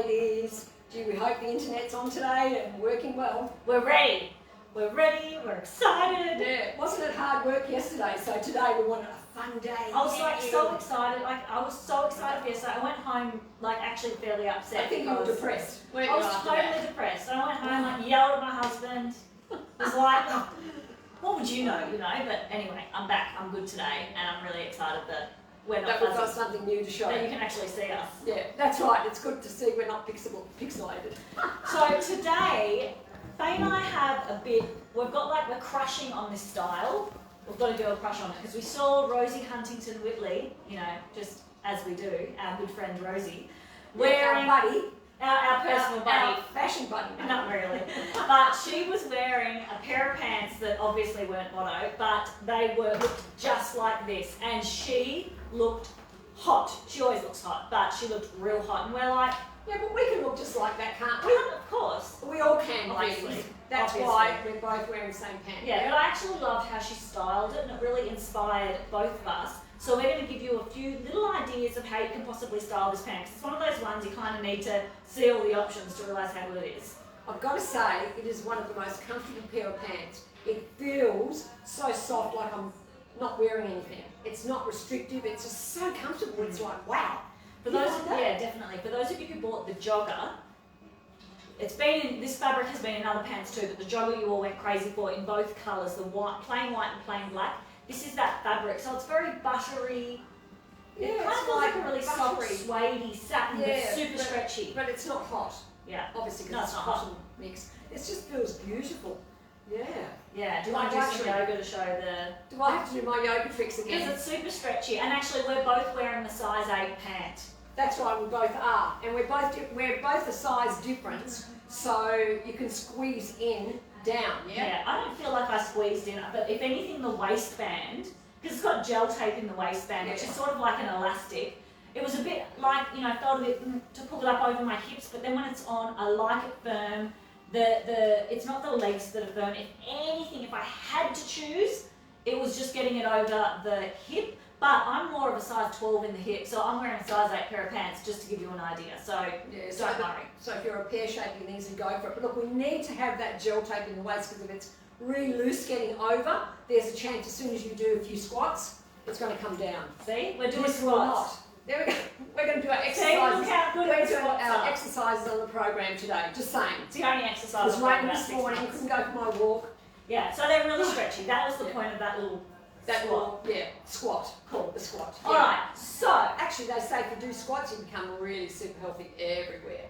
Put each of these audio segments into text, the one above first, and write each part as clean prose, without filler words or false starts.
ladies. Gee, we hope the internet's on today and working well. We're ready. We're ready. We're excited. Yeah, wasn't it hard work yesterday? So today we want a fun day. I was like so excited. I was so excited yesterday. I went home like actually fairly upset. I think you were depressed. I was totally depressed. I went home like yelled at my husband. Was like, what would you know? But anyway, I'm back. I'm good today, and I'm really excited that we're not. That we've got something new to show. That you can actually see us. Yeah, that's right. It's good to see we're not pixelated. So today, Faye and I have we're crushing on this style. We've got to do a crush on it because we saw Rosie Huntington Whitley, just as we do, our good friend Rosie, wearing our buddy. Our personal buddy. Our fashion buddy. Not really. But she was wearing a pair of pants that obviously weren't Motto, but they looked just like this. And she looked hot. She always looks hot, but she looked real hot. And we're like, yeah, but we can look just like that, can't we? Of course. We all can, obviously. Ladies. That's why we're both wearing the same pants. Yeah, but I actually loved how she styled it, and it really inspired both of us. So we're going to give you a few little ideas of how you can possibly style this pant. 'Cause it's one of those ones you kind of need to see all the options to realise how good it is. I've got to say, it is one of the most comfortable pair of pants. It feels so soft, like I'm not wearing anything. It's not restrictive. It's just so comfortable. It's like, wow. Definitely. For those of you who bought the jogger, this fabric has been in other pants too, but the jogger you all went crazy for in both colours, the plain white and plain black. This is that fabric, so it's very buttery. Yeah, it kind of feels like a really soft, buttery, suede satin, but super stretchy. But it's not hot. Yeah. Obviously, because it's cotton mix. It just feels beautiful. Yeah. Yeah. Do you want to do some yoga to show the... Do I have to do my yoga tricks again? Because it's super stretchy, and actually we're both wearing the size 8 pant. That's right, we both are, and we're both a size difference, so you can squeeze in down. Yeah, I don't feel like I squeezed in, but if anything, the waistband, because it's got gel tape in the waistband, which is sort of like an elastic. It was a bit like, I felt a bit to pull it up over my hips, but then when it's on, I like it firm. It's not the legs that are firm. If anything, if I had to choose, it was just getting it over the hip. But I'm more of a size 12 in the hip, so I'm wearing a size 8 pair of pants just to give you an idea. So don't worry. So if you're a pear shape, you can easily go for it. But look, we need to have that gel tape in the waist because if it's really loose getting over, there's a chance as soon as you do a few squats, it's going to come down. See, we're doing squats. There we go. We're going to do our exercises. We're doing our exercises on the program today. Just saying. It's the only exercise. It was raining this morning. I couldn't go for my walk. Yeah, so they're really stretchy. That was the point of that little. Squat. Cool, the squat. All right, so actually they say if you do squats, you become really super healthy everywhere.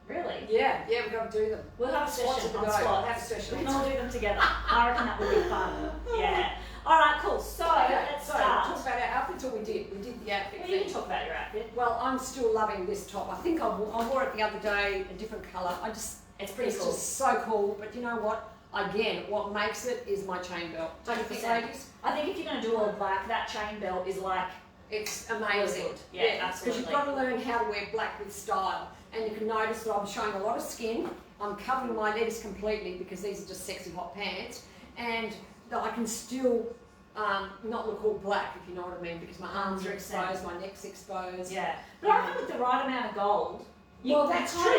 Really? Yeah, we've got to do them. We'll have a session on squats. We'll have a session. We can all do them together. I reckon that would be fun. Yeah. All right, cool. So let's start. Talk about our outfits, or we did the outfit. Well, you can talk about your outfit. Well, I'm still loving this top. I think I wore it the other day, a different colour. It's pretty cool. It's just so cool. But you know what? Again, what makes it is my chain belt. Don't you think, ladies? I think if you're going to do all black, that chain belt is like... It's amazing. Yeah, absolutely. Because you've got to learn how to wear black with style. And you can notice that I'm showing a lot of skin. I'm covering my legs completely because these are just sexy hot pants. And I can still not look all black, if you know what I mean, because my arms are exposed, my neck's exposed. Yeah. But I think with the right amount of gold... that's true.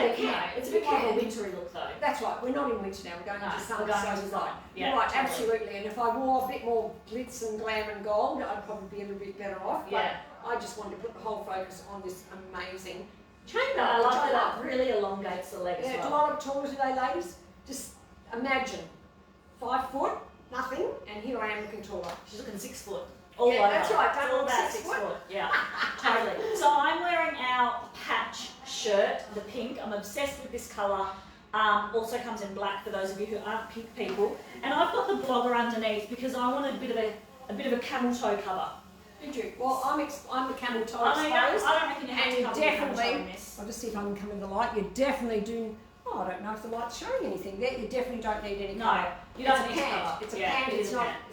It's a bit more of a wintry look though. That's right. We're not in winter now. We're going into summer. Right. Yeah, you're right, totally. absolutely. And if I wore a bit more glitz and glam and gold, I'd probably be a little bit better off. Yeah. But I just wanted to put the whole focus on this amazing chain belt. I love that it really elongates the leg as well. Do I look taller today, ladies? Just imagine 5 foot, nothing, and here I am looking taller. She's looking 6 foot. That's right. Don't all about 6 foot. Yeah, totally. So I'm wearing our patch shirt, the pink. I'm obsessed with this colour. Also comes in black for those of you who aren't pink people. And I've got the blogger underneath because I wanted a bit of a camel toe cover. Did you? Well, I'm the camel toe I don't reckon you have to cover definitely. in this. I'll just see if I can come in the light. You definitely do. I don't know if the light's showing anything there. You definitely don't need any cover. No, you don't need cover. It's a pant. It's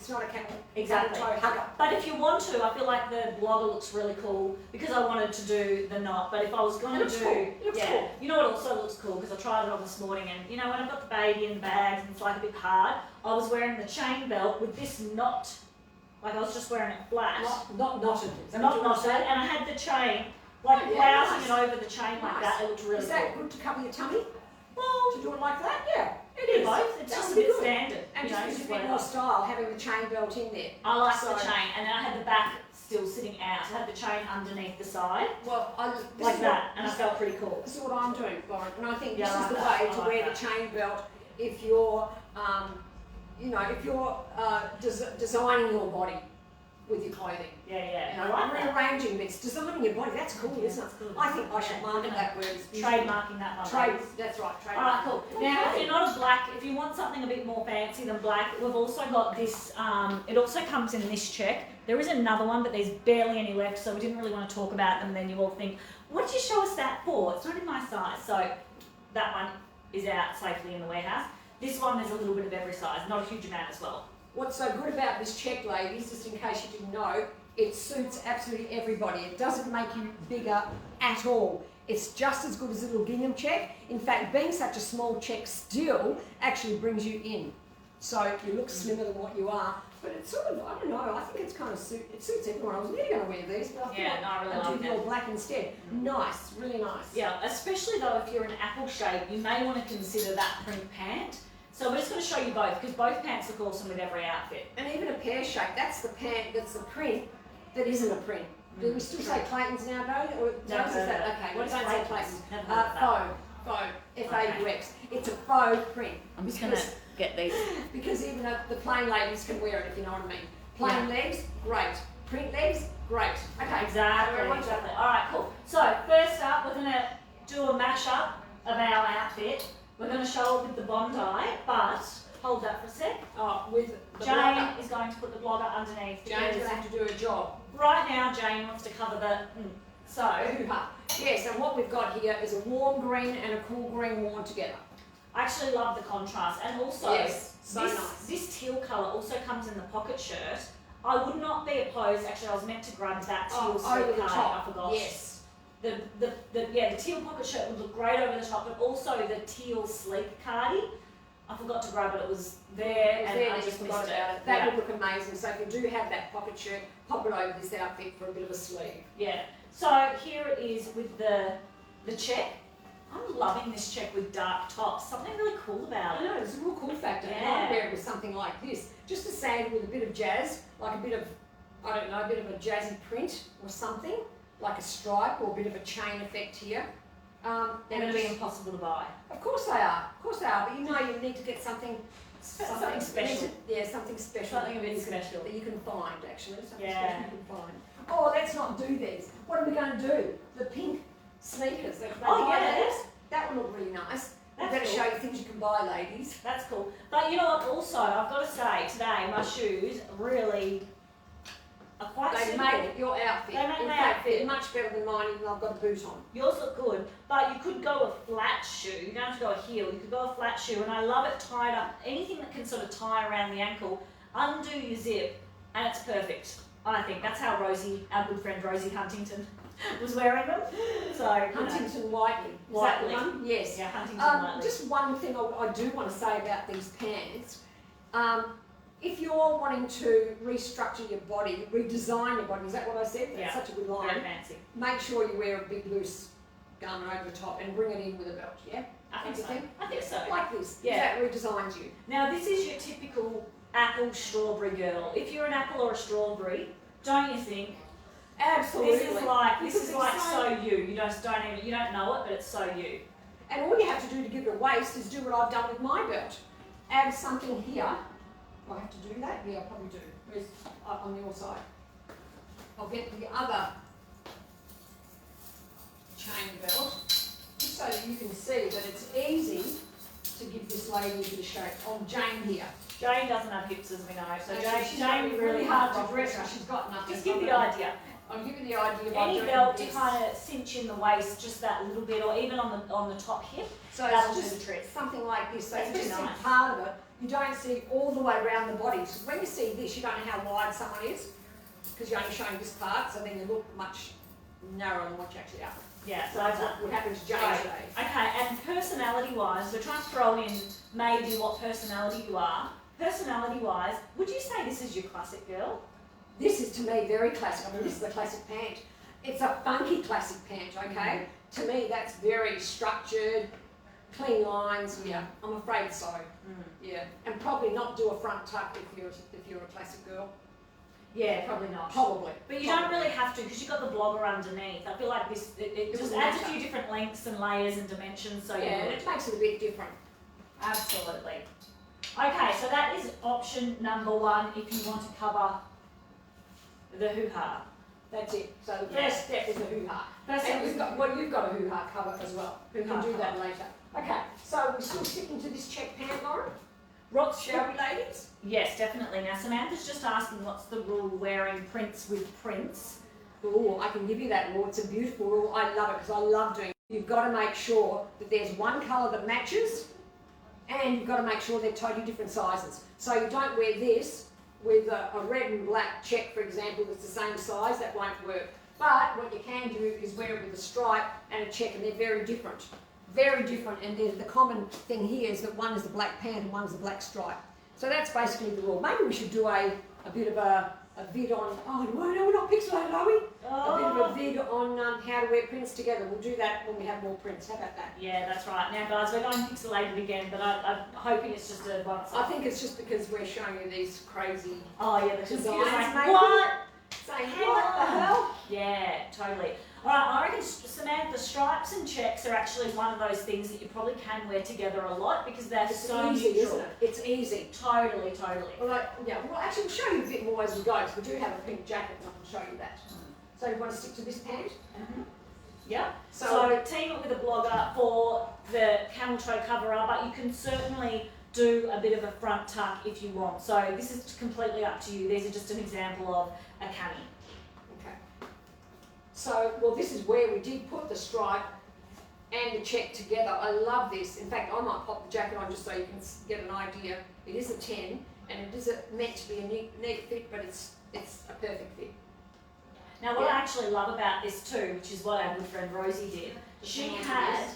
not a camel. Exactly. Toe hugger. But if you want to, I feel like the blogger looks really cool because I wanted to do the knot. But if I was going to do, it looks cool. You know what also looks cool because I tried it on this morning, and when I've got the baby in the bags and it's like a bit hard, I was wearing the chain belt with this knot. Like I was just wearing it flat. Not knotted. Not knotted, and I had the chain Like Oh, yeah, blousing nice. it over the chain like Nice. that, it looked really Is that cool. good to cover your tummy? Well, To do it like that? Yeah, it do is. both. It's That just a would be bit good. standard. And you know, just gives just you a wear bit it more up. style, having the chain belt in there. I like So- the chain, and then I had the back still sitting out. I had the chain underneath the side, Well, this like is that, and I felt pretty cool. This is what I'm doing, Lauren, and I think Yeah, this I is like the that. way I to like wear that. the chain belt if you're, if you're designing your body with your clothing. Yeah, You I know, like that. rearranging bits, designing your body. That's cool, Yeah, isn't it? that's good. I think I should Yeah, market we're that word. It's Trademarking that one. Trade. That's right. Trade. Alright, cool. Now, if you're not a black, if you want something a bit more fancy than black, we've also got this, it also comes in this check. There is another one, but there's barely any left, so we didn't really want to talk about them. Then you all think, what did you show us that for? It's not in my size. So that one is out safely in the warehouse. This one, there's a little bit of every size, not a huge amount as well. What's so good about this check, ladies, just in case you didn't know, it suits absolutely everybody. It doesn't make you bigger at all. It's just as good as a little gingham check. In fact, being such a small check still actually brings you in. So you look slimmer than what you are. But it's sort of, I don't know, I think it's kind of it suits everyone. I was really going to wear these, but I Yeah, thought no, I really I'd like do them. your black instead. Nice, really nice. Yeah, especially though if you're an apple shape, you may want to consider that print pant. So we're just going to show you both because both pants look awesome with every outfit. And even a pear shape, that's the pant, that's the print that isn't a print. Do we still say Clayton's now, though? Or No, is that, okay, what is don't say Clayton's? Clayton's. Never heard of that. Faux, F-A-U-X. It's a faux print. I'm just because- going to get these. Because even the plain ladies can wear it, if you know what I mean. Plain legs, great. Print legs, great. Okay, Exactly. everyone- All right, cool. So first up, we're going to do a mashup of our outfit. We're going to show it with the Bondi, but hold that for a sec. with the Jane blogger. is going to put the blogger underneath. Jane's going to because have to do a job. right now, Jane wants to cover the. So Hoo-ha. Yes, and what we've got here is a warm green and a cool green worn together. I actually love the contrast, and also Yes, so this, nice. this teal colour also comes in the pocket shirt. I would not be opposed. Actually, I was meant to grab that teal over sleeve the card. top. I forgot. Yes. The teal pocket shirt would look great over the top, but also the teal sleek cardi. I forgot to grab it. It was there, and I just forgot missed about it. it. That Yeah. would look amazing. So if you do have that pocket shirt, pop it over this outfit for a bit of a sleeve. Yeah. So here it is with the check. I'm loving this check with dark tops. Something really cool about I it. know, it's a real cool factor. And Yeah. I'd wear it with something like this. Just a sandal with a bit of jazz, like a bit of, I don't know, a bit of a jazzy print or something, like a stripe or a bit of a chain effect here. They're going to be impossible to buy. Of course they are, but you know you need to get something Something special. Something special. Something a that bit you can- special. That you can find, actually. Something Yeah. special you can find. Oh, let's not do these. What are we going to do? The pink sneakers. They Oh, buy yeah. those. That would look really nice. That's I've got to cool. show you things you can buy, ladies. That's cool. But you know what? Also, I've got to say today, my shoes really are quite They simple. make your outfit. They make in my fact, outfit. they're much better than mine, even though I've got a boot on. Yours look good, but you could go a flat shoe. You don't have to go a heel. You could go a flat shoe, and I love it tied up. Anything that can sort of tie around the ankle, undo your zip, and it's perfect. I think that's how Rosie, our good friend Rosie Huntington, was wearing them. So you know. Huntington Whiteley. Is that the Whiteley. one? Yes. Yeah, Huntington Whiteley. Just one thing I do want to say about these pants. If you're wanting to restructure your body, redesign your body, is that what I said? That's Yeah. such a good Very line. fancy. Make sure you wear a big loose garment over the top and bring it in with a belt, yeah? I think Don't so. you think? I think so. Like this. Yeah. That redesigns you. Now this is your typical apple strawberry girl. If you're an apple or a strawberry, don't you think? Absolutely. This is Because like it's so you. You don't know it, but it's so you. And all you have to do to give it a waist is do what I've done with my belt. Add something here. Do I have to do that? Yeah, I probably do. Where's on your side? I'll get the other chain belt, just so that you can see that it's easy to give this lady a bit of shape. On Jane here. Jane doesn't have hips as we know, so Actually, Jane, she's Jane really really hard hard to dress her. She's got nothing. Just give the on her. idea. I'll give you the idea by Any doing belt to this. kind of cinch in the waist, just that little bit, or even on the top hip. So that'll it's do just the trick. something like this. So That's you pretty just see nice. part of it. You don't see all the way around the body. So when you see this, you don't know how wide someone is because you're only showing this part. So then you look much narrower than what you actually are. Yeah, So so that's that. what happens to Jane Right. today. Okay, and personality-wise, we're trying to throw in maybe what personality you are. Personality-wise, would you say this is your classic girl? This is to me very classic. I mean, this is the classic pant. it's a funky classic pant, okay? To me, that's very structured, clean lines. Yeah, I'm afraid so. Yeah, and probably not do a front tuck if you're a classic girl. Yeah, probably not. Probably. But you don't really have to because you've got the blogger underneath. I feel like this, it just adds a few different lengths and layers and dimensions. So yeah, it makes it a bit different. Absolutely. Okay, so that is option number 1 if you want to cover the hoo-ha. That's it. So the first step is the hoo-ha. First And step you've got a hoo-ha cover as well. We can do that later. Okay, so we're still sticking to this check pant, Lauren? Shall we, ladies? Yes, definitely. Now, Samantha's just asking what's the rule wearing prints with prints. Oh, I can give you that rule. It's a beautiful rule. I love it because I love doing it. You've got to make sure that there's one colour that matches, and you've got to make sure they're totally different sizes. So you don't wear this with a red and black check, for example, that's the same size. That won't work. But what you can do is wear it with a stripe and a check, and they're very different. Very different, and the common thing here is that one is the black pant and one is the black stripe. So that's basically the rule. Maybe we should do a bit of a vid on, no, we're not pixelated, are we? A bit of a vid on how to wear prints together. We'll do that when we have more prints. How about that? Yeah, that's right. Now, guys, we're going pixelated again, but I'm hoping it's just a once. I think it's just because we're showing you these crazy the designs. like, what? Saying, what the hell? Yeah, totally. All right, I reckon, Samantha, stripes and checks are actually one of those things that you probably can wear together a lot because they're so easy, neutral. isn't it? It's easy. Totally. Well, actually, we'll show you a bit more as we go because we do have a pink jacket and I can show you that. So you want to stick to this pant? Yeah. So team it with a blogger for the camel toe cover-up, but you can certainly do a bit of a front tuck if you want. So this is completely up to you. These are just an example of a cami. So, this is where we did put the stripe and the check together. I love this. In fact, I might pop the jacket on just so you can get an idea. It is a 10, and it is meant to be a neat fit, but it's a perfect fit. Now, what I actually love about this too, which is what our good friend Rosie did, she had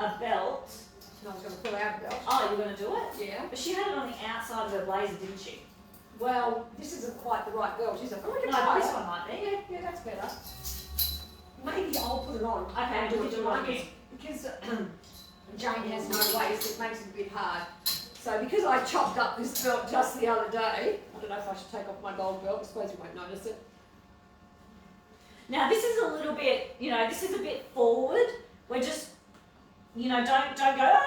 a belt. I was going to pull out a belt. Oh, you're going to do it? Yeah. But she had it on the outside of her blazer, didn't she? Well, this isn't quite the right belt, is it? No, this one might be. Yeah, that's better. Maybe I'll put it on. Okay, and do it on because Jane has no waist, it makes it a bit hard. So because I chopped up this belt just the other day, I don't know if I should take off my gold belt. I suppose you won't notice it. Now this is a little bit, this is a bit forward. We're just, don't go,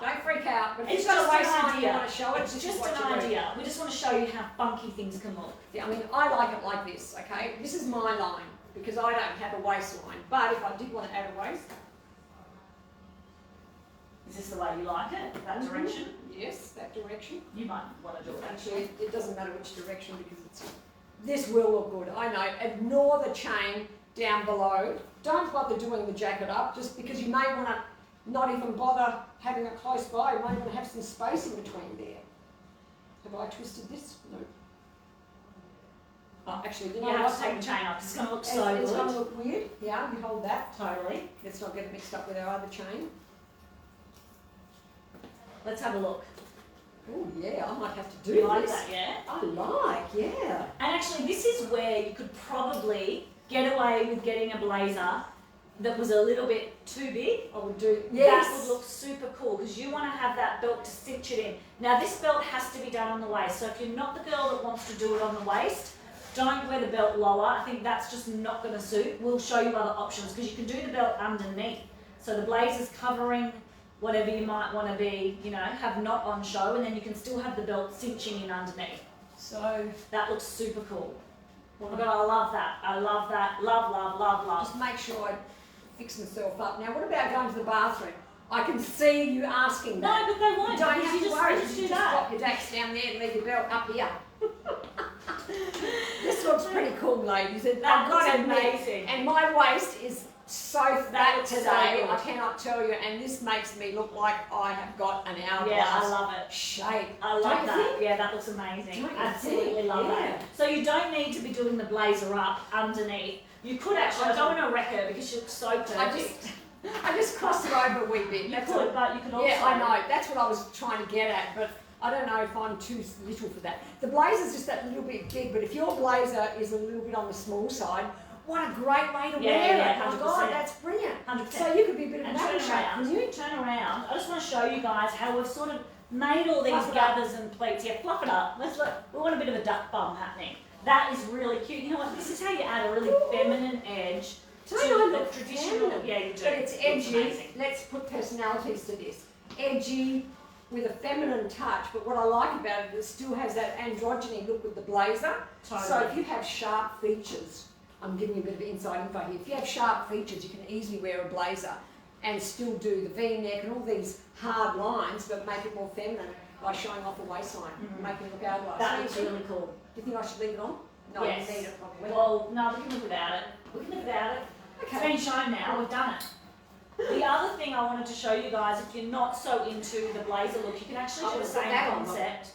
Don't freak out. But if it's you've got just a waistline an idea. you want to show it, It's just an idea. We just want to show you how funky things can look. Yeah, I mean, I like it like this, okay? This is my line, because I don't have a waistline. But if I did want to add a waist... Is this the way you like it, that direction? Yes, that direction. You might want to do it. Actually, it doesn't matter which direction because this will look good. I know. Ignore the chain down below. Don't bother doing the jacket up, just because you may want to not even bother having it close by. You may want to have some space in between there. Have I twisted this? No. Oh, actually, You have to take the chain off. It's going to look so good. It's going to look weird. Yeah, you hold that. Totally. Let's not get it mixed up with our other chain. Let's have a look. Oh yeah, I might have to do You like this. that, yeah? I like, yeah. And actually, this is where you could probably get away with getting a blazer that was a little bit too big. I would do, yes. That would look super cool because you want to have that belt to cinch it in. Now, this belt has to be done on the waist. So if you're not the girl that wants to do it on the waist, don't wear the belt lower. I think that's just not going to suit. We'll show you other options because you can do the belt underneath. So the blazer's covering whatever you might want to be, have not on show, and then you can still have the belt cinching in underneath. So that looks super cool. Oh my God, I love that. I love that. Love, love, love, love. just make sure I fix myself up. Now, what about going to the bathroom? I can see you asking that. No, but they won't. You don't because have you to worry. just You do just that. drop your dacks down there and leave your belt up here. This looks pretty cool, ladies. That I've got looks to admit, amazing. And my waist is so fat looks so today, good. I cannot tell you, and this makes me look like I have got an hourglass Yeah, I love it. shape. I love Don't you that. think? Yeah, that looks amazing. Don't you Absolutely think? love Yeah. that. So you don't need to be doing the blazer up underneath. You could actually, I don't want to wreck her because she looks so perfect. I just crossed it over a wee bit. You That's could, all. but you can also... Yeah, I know. That's what I was trying to get at, but I don't know if I'm too little for that. The blazer's just that little bit big, but if your blazer is a little bit on the small side, what a great way to Yeah, wear yeah, it. Oh my 100%. God, that's brilliant. 100%. So you could be a bit of a And model turn shape, around. couldn't you? Turn around. I just want to show you guys how we've sort of made all these Fluff it up. gathers and pleats. Yeah, fluff it up. We want a bit of a duck bum happening. That is really cute. You know what? This is how you add a really feminine edge to Don't I the look traditional. feminine? Yeah, you do. But it's Looks edgy. amazing. Let's put personalities to this. Edgy with a feminine touch, but what I like about it, it still has that androgyny look with the blazer. Totally. So if you have sharp features, I'm giving you a bit of inside info here. If you have sharp features, you can easily wear a blazer and still do the V-neck and all these hard lines, but make it more feminine by showing off the waistline, making it look hourglass. That Do looks you think- really cool. Do you think I should leave it on? No, Yes. you need it probably. Well, no, we can live without it. We can live without it. It's been shown now. We've done it. The other thing I wanted to show you guys, if you're not so into the blazer look, you can actually I'm do the gonna put same that on. concept.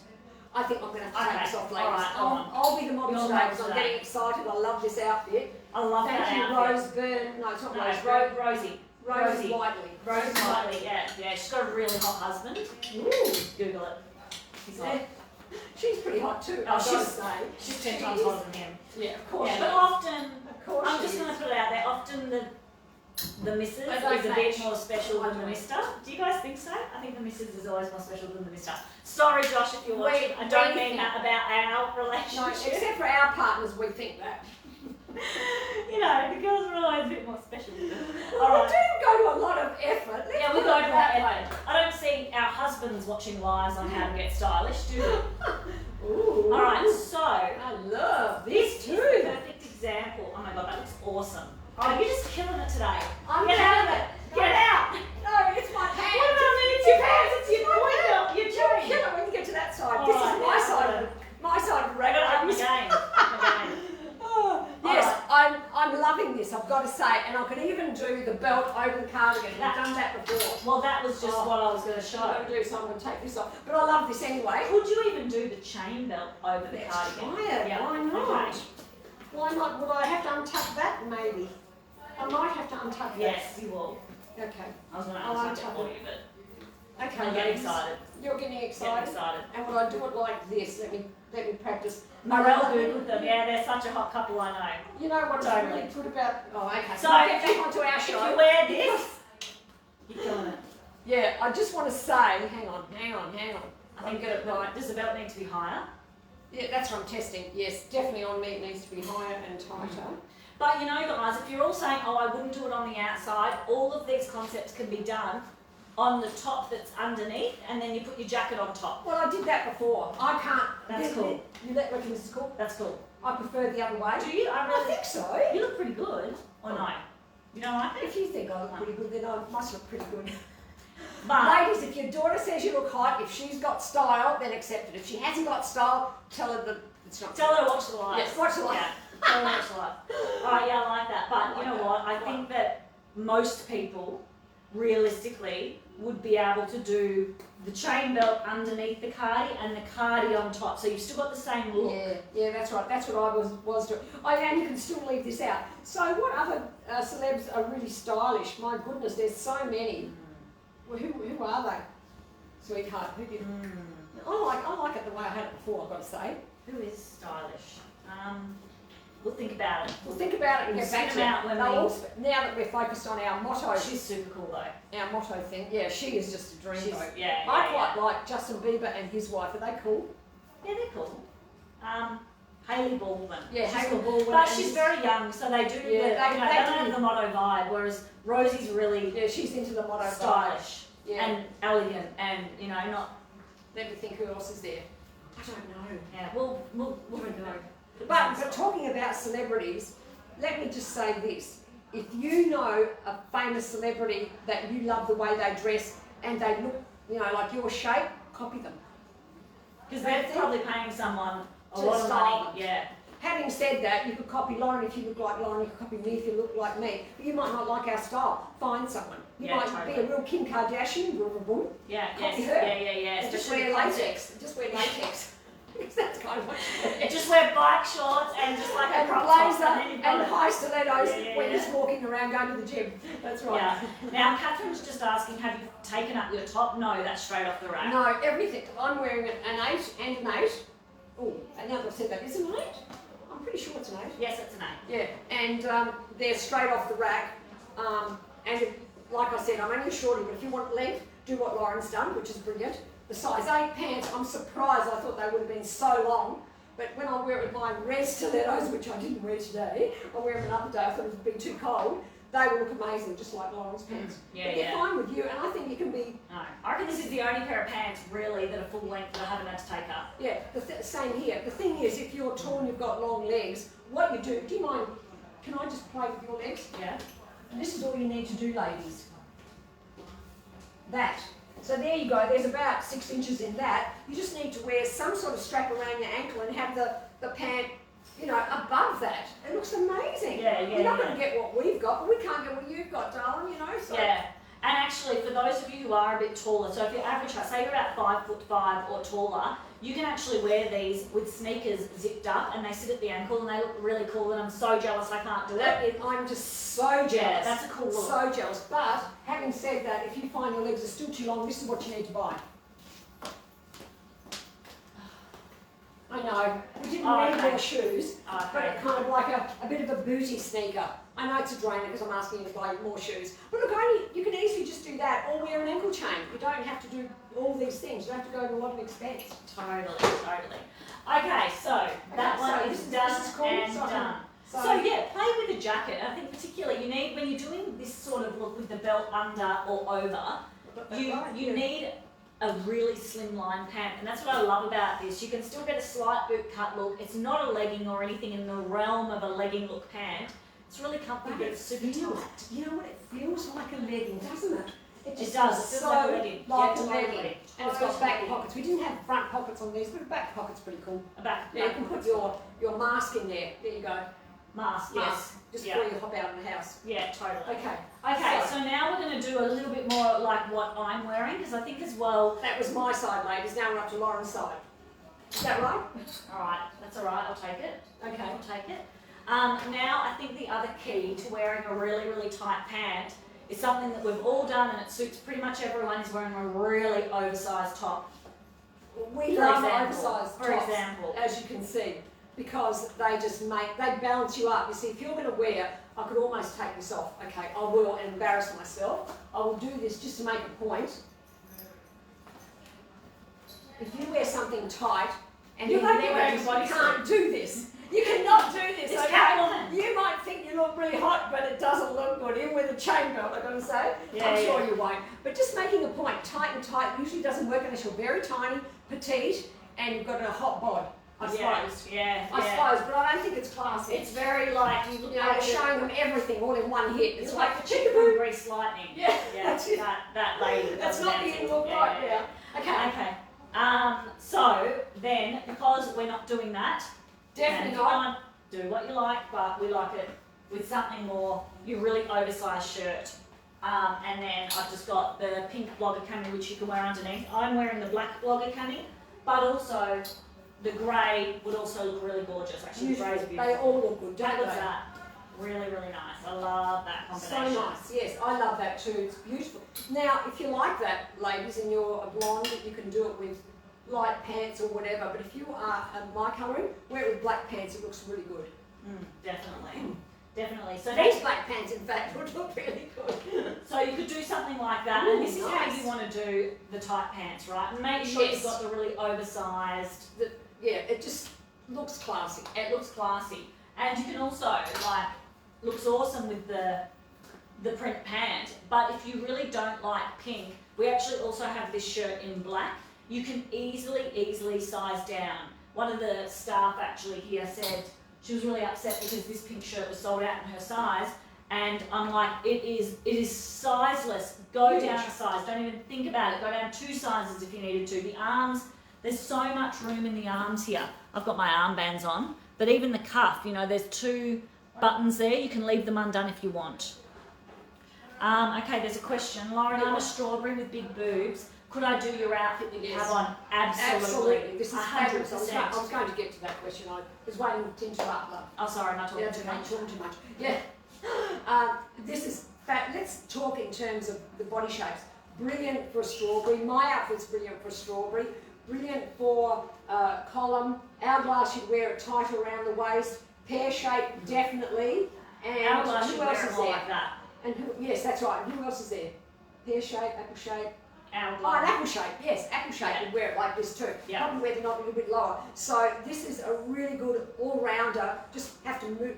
I think I'm going to have to take Okay, this off, all ladies. right, go on. I'll be the model You're the today model because I'm today. getting excited. I love this outfit. I love Thank that you, outfit. Rose Byrne. No, it's not No, Rose Byrne. Rosie. Rose Whiteley. Rose Whiteley, yeah. She's got a really hot husband. Ooh. Google it. He's hot. She's pretty hot too. Oh, I've got to she's- say. She's 10 She times is. hotter than him. Yeah, of course. Yeah, she but is. often, Of course I'm she just is. going to put it out there, often the missus I is don't a bit match. more special I than the don't. mister. Do you guys think so? I think the missus is always more special than the mister. Sorry, Josh, if you're watching. I don't mean that about our No, relationship. except for our partners, we think that. You know, the girls are always a bit more special. Well, All we right. do go to a lot of effort. Let's Yeah, we put go it to that that way. effort. I don't see our husbands watching lives on how to get stylish, do we? Ooh. All right, so I love this this is the too. perfect example. Oh my god, that looks awesome. Oh, you're just killing it today. I'm Get out of killing it. Get out. No, it's my pants. What about me? It's your pants. It's your boy belt. Your You'll chain. kill it when you get to that side. All This right, is my now, side of it. My side of the I gotta up my race. game. Up my game. Yes, I'm loving this, I've got to say, and I can even do the belt over the cardigan. I've done that before. Well, that was just what I was going to show. I'm going to do, so I'm going to take this off. But I love this anyway. Could you even do the chain belt over the Let's cardigan? try it. Yeah. Why not? Okay. Why not? Would I have to untuck that? Maybe. I might have to untuck that. Yes, you will. Okay. I was going to I'll ask you untuck for it. you, but Okay. I'm getting ladies. excited. You're getting Getting excited. excited. And would I do it like this? Let me practice. Morel googled them. Yeah, they're such a hot couple, I know. You know what's Totally. really good about? Oh, okay. So We'll get if back you- onto our If show. you wear this, you're killing it. Yeah, I just want to say, hang on. I think it right. Does the belt need to be higher? Yeah, that's what I'm testing. Yes, definitely on me it needs to be higher and tighter. But you know, guys, if you're all saying, "Oh, I wouldn't do it on the outside," all of these concepts can be done on the top that's underneath, and then you put your jacket on top. Well, I did that before. I can't. That's cool. You reckon this is cool? That's cool. I prefer the other way. Do you? I I really. think so. You look pretty good. Or no? You don't like it? If you think I look pretty good, then I must look pretty good. But Ladies, if your daughter says you look hot, if she's got style, then accept it. If she hasn't got style, tell her that it's not. tell her to watch the live. Yes, watch the live. Yeah. Tell her to watch the live. All right, yeah, I like that. But you know what? I think that most people, realistically, would be able to do the chain belt underneath the cardi and the cardi on top. So you've still got the same look. Yeah, that's right. That's what I was doing. Oh, and you can still leave this out. So what other celebs are really stylish? My goodness, there's so many. Well, who are they? Sweetheart, who did? I like it the way I had it before, I've got to say. Who is stylish? We'll think about it. We'll think about it and We'll get back spit to them it. out when They'll we- all now that we're focused on our motto, She's super cool though. our motto thing. Yeah, she is just a She's, dreamboat. yeah, I quite like Justin Bieber and his wife. Are they cool? Yeah, they're cool. Hayley Baldwin. Yeah, She's Hayley cool. Baldwin. But and she's very young, so they do. Yeah, the, they you know, they do. don't have the motto vibe, whereas Rosie's really Yeah, she's into the motto. stylish Yeah. and elegant, and you know, not. Let me think who else is there. I don't know. Yeah, we'll I don't know. know. But talking about celebrities, let me just say this. If you know a famous celebrity that you love the way they dress and they look, you know, like your shape, copy them. Because they're probably paying someone a To lot of style money. them. Yeah. Having said that, you could copy Lauren if you look like Lauren, you could copy me if you look like me. But you might not like our style. Find someone. You Yeah, might totally. be a real Kim Kardashian, boom, Yeah. Copy Yes. her. Yeah. and just Especially wear the concept. latex. Just wear latex. Because that's kind of what Just wear bike shorts and just like a and crop top, blazer and then you've got and it. high stilettos Yeah. when he's walking around going to the gym. That's right. Yeah. Now, Catherine's just asking, have you taken up your top? No, that's straight off the rack. No, everything. I'm wearing an 8 and an 8. Oh, and now that I've said that, is it an 8? I'm pretty sure it's an 8. Yes, it's an 8. Yeah, and they're straight off the rack. And like I said, I'm only a shorty, but if you want length, do what Lauren's done, which is brilliant. The size 8 pants, I'm surprised. I thought they would have been so long. But when I wear it with my red stilettos, which I didn't wear today, I wear them another day, I thought it would be too cold, they will look amazing, just like Lauren's pants. Yeah, but they're fine with you, and I think you can be... No, I reckon this is the only pair of pants, really, that are full length that I haven't had to take up. Yeah, same here. The thing is, if you're tall and you've got long legs, what you do you mind, can I just play with your legs? Yeah. And this is all you need to do, ladies. That. So there you go, there's about 6 inches in that. You just need to wear some sort of strap around your ankle and have the pant, you know, above that. It looks amazing. You're not going to get what we've got, but we can't get what you've got, darling, you know. So. Yeah. And actually, for those of you who are a bit taller, so if you're average height, say you're about 5'5" or taller, you can actually wear these with sneakers zipped up, and they sit at the ankle, and they look really cool. And I'm so jealous I can't do it. I'm just so jealous. Yeah, that's a cool look. So jealous. But having said that, if you find your legs are still too long, this is what you need to buy. I know. We didn't need more shoes, but it kind of like a bit of a booty sneaker. I know it's a drainer because I'm asking you to buy more shoes. But look, you can easily just do that or wear an ankle chain. You don't have to do all these things. You don't have to go to a lot of expense. Totally. Okay, so that one is done and done. So yeah, play with the jacket. I think particularly you need, when you're doing this sort of look with the belt under or over, you need a really slimline pant, and that's what I love about this. You can still get a slight boot cut look. It's not a legging or anything in the realm of a legging look pant. It's really comfy, but it's super tight. You know what? It feels like a legging, doesn't it? It does. It feels so like a legging. Like a legging. And it's got back pockets. We didn't have front pockets on these, but a back pocket's pretty cool. A back. Yeah, you can put your mask in there. There you go. Mask. Yes. Just before you hop out of the house. Yeah, totally. Okay. So now we're going to do a little bit more like what I'm wearing, because I think as well. That was my side, ladies. Now we're up to Lauren's side. Is that right? All right. That's all right. I'll take it. Okay. I'll take it. Now I think the other key to wearing a really, really tight pant is something that we've all done, and it suits pretty much everyone, is wearing a really oversized top. We love oversized tops, for example, as you can see, because they balance you up. You see, if you're going to wear, I could almost take this off. Okay, I will embarrass myself. I will do this just to make a point. If you wear something tight and you can't do this. You cannot do this, it's okay? Catwoman. You might think you look really hot, but it doesn't look good. Even with a chain belt, I've got to say. I'm sure you won't. But just making a point, tight and tight usually doesn't work unless you're very tiny, petite, and you've got a hot bod, I suppose. I suppose, but I don't think it's classy. It's very like, you look like showing them everything all in one hit. It's like the chicken from Grease Lightning. Yeah, that lady. That's not the in look right now. Okay. So then, because we're not doing that, definitely not. Do what you like, but we like it with something more, your really oversized shirt. And then I've just got the pink blogger cami, which you can wear underneath. I'm wearing the black blogger cami, but also the grey would also look really gorgeous. Actually, the grey's beautiful. They all look good, don't that they? looks that. Really, really nice. I love that combination. So nice, yes. I love that too. It's beautiful. Now, if you like that, ladies, and you're a blonde, you can do it with light pants or whatever, but if you are my colouring, wear it with black pants, it looks really good. Definitely. So these black pants, in fact, would look really good. So you could do something like that, and this is how you want to do the tight pants, right? And make sure you've got the really oversized. It just looks classy. It looks classy, and you can also looks awesome with the print pant. But if you really don't like pink, we actually also have this shirt in black. You can easily size down. One of the staff actually here said she was really upset because this pink shirt was sold out in her size, and I'm like, it is sizeless. Go down a size. Don't even think about it. Go down 2 sizes if you needed to. The arms, there's so much room in the arms here. I've got my armbands on, but even the cuff, there's 2 buttons there. You can leave them undone if you want. Okay, there's a question. Lauren, I'm a strawberry with big boobs. Could I do your outfit that you have on? Absolutely. This is 100%. I was going to get to that question. I was waiting to interrupt. Oh, sorry, I'm not talking too much. Talking too much. Yeah. Let's talk in terms of the body shapes. Brilliant for a strawberry. My outfit's brilliant for a strawberry. Brilliant for column. Hourglass, you'd wear it tight around the waist. pear shape, definitely. And Outline who should else wear is it more there? like that. And yes, that's right. And who else is there? Pear shape, apple shape. Oh, an Outline. apple shape, yes, apple shape Yeah. would wear it like this too. Yeah. Probably wear the knob a little bit lower. So this is a really good all-rounder. Just have to move,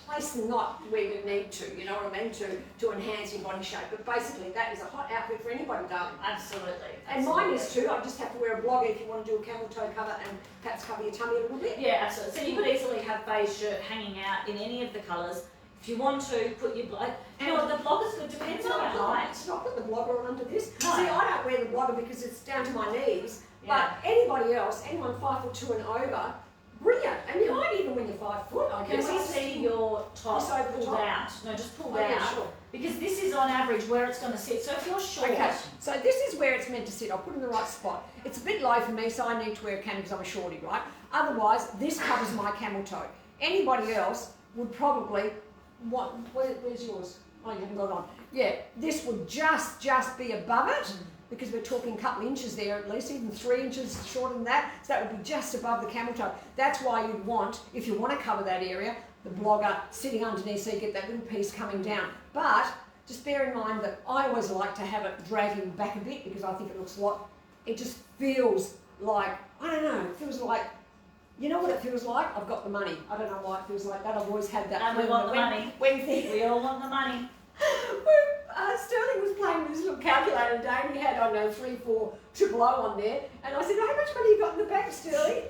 place the knot where you need to, you know what I mean, to enhance your body shape. But basically that is a hot outfit for anybody, darling. Absolutely. And mine is too. I just have to wear a blogger if you want to do a camel toe cover and perhaps cover your tummy a little bit. Yeah, absolutely. So you could easily have Faye's shirt hanging out in any of the colours. If you want to put your the bloggers, it depends on your height. Should I put the blogger on under this? No. See, I don't wear the blogger because it's down to my knees. Yeah. But anybody else, anyone 5'2" and over, brilliant. And you might even when you're 5 foot. I Can guess. we see your top Just over the pulled top. out? No, just pulled Oh, yeah, out. sure. Because this is on average where it's going to sit. So if you're short, Okay, so this is where it's meant to sit. I'll put it in the right spot. It's a bit low for me, so I need to wear a camo because I'm a shorty, right? Otherwise, this covers my camel toe. Anybody else would probably want, where's yours? Oh, you haven't got it on. Yeah, this would just be above it because we're talking a couple inches there at least, even 3 inches shorter than that. So that would be just above the camel toe. That's why you'd want, if you want to cover that area, the blogger sitting underneath so you get that little piece coming down. But just bear in mind that I always like to have it dragging back a bit because I think it looks a lot, it just feels like, I don't know, it feels like, you know what it feels like? I've got the money. I don't know why it feels like that. I've always had that. And we want the money. We all want the money. Sterling was playing with his little calculator today and he had, I don't know, 3, 4, 000 on there. And I said, how much money you got in the bank, Sterling?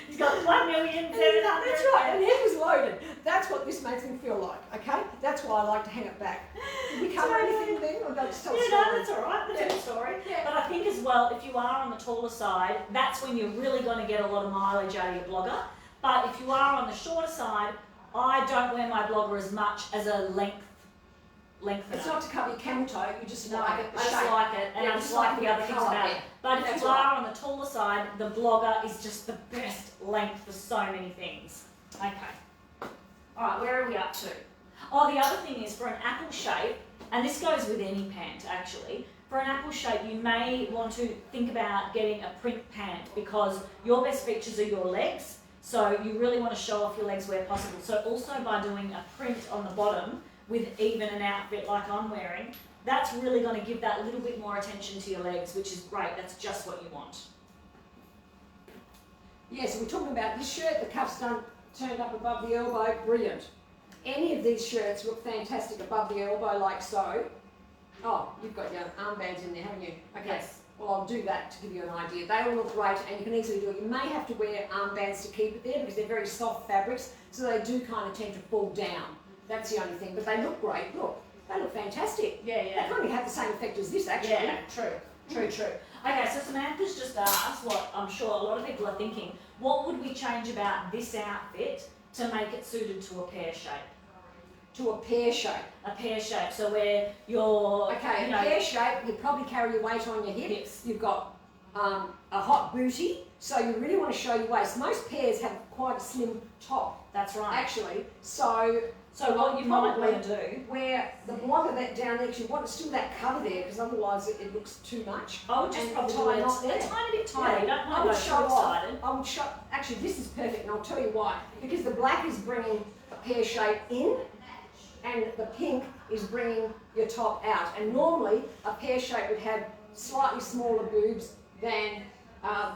He's got 1,700,000. That's right, and it was loaded. That's what this makes me feel like, okay? That's why I like to hang it back. Did we cover anything then, or don't just tell Yeah, a no, story? that's all right. That's a good story. Yeah. But I think as well, if you are on the taller side, that's when you're really going to get a lot of mileage out of your blogger. But if you are on the shorter side, I don't wear my blogger as much as a lengthener. It's not to cover your camel toe, you just No, like it, I just like it, and Yeah, I just just like like the the other things colour about it. there. But if That's you right. are on the taller side, the blogger is just the best length for so many things. Okay. All right, where are we up to? Oh, the other thing is for an apple shape, and this goes with any pant actually. For an apple shape, you may want to think about getting a print pant because your best features are your legs. So you really want to show off your legs where possible. So also by doing a print on the bottom with even an outfit like I'm wearing, that's really going to give that little bit more attention to your legs, which is great. That's just what you want. Yeah, so we're talking about this shirt, the cuffs turned up above the elbow, brilliant. Any of these shirts look fantastic above the elbow like so. Oh, you've got your armbands in there, haven't you? Okay. Yes. Well, I'll do that to give you an idea. They all look great and you can easily do it. You may have to wear armbands to keep it there because they're very soft fabrics, so they do kind of tend to fall down. That's the only thing, but they look great. Look, they look fantastic. Yeah, They yeah. kind of have the same effect as this, actually. Yeah, true. Okay, so Samantha's just asked what I'm sure a lot of people are thinking. What would we change about this outfit to make it suited to a pear shape? To a pear shape. A pear shape, so where you're, Okay, you a know, pear shape, you probably carry your weight on your hips. You've got a hot booty, so you really want to show your waist. Most pairs have quite a slim top, that's right. actually. So what you might probably want to do, where the blogger that down there, 'cause you want still that cover there, because otherwise it looks too much. I would just And probably tie do it knot there. a tiny bit tighter. You don't I want to would go show too off. excited. I would show. Actually, this is perfect, and I'll tell you why. Because the black is bringing a pear shape in, and the pink is bringing your top out. And normally, a pear shape would have slightly smaller boobs than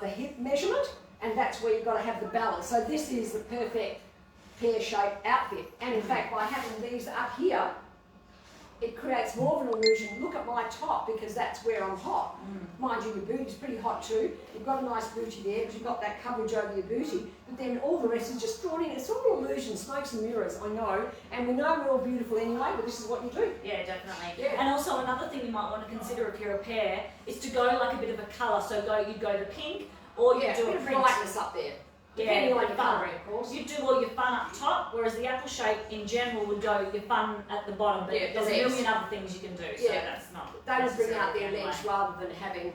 the hip measurement, and that's where you've got to have the balance. So this is the perfect pear-shaped outfit. And in fact, by having these up here, it creates more of an illusion. Look at my top, because that's where I'm hot. Mind you, your booty's pretty hot too. You've got a nice booty there, because you've got that coverage over your booty. But then all the rest is just drawn in. It's all illusion, smokes and mirrors, I know. And we know we're all beautiful anyway, but this is what you do. Yeah, definitely. Yeah. And also another thing you might want to consider if you're a pair is to go like a bit of a colour. So you'd go to pink, or you Yeah, do a a bit of print. brightness up there. Depending on your colouring, of course. You do all your fun up top, whereas the apple shape in general would go your fun at the bottom. But Yeah, there's a the legs. million other things you can do, so Yeah. that's not. They would bring out necessarily their the legs way. rather than having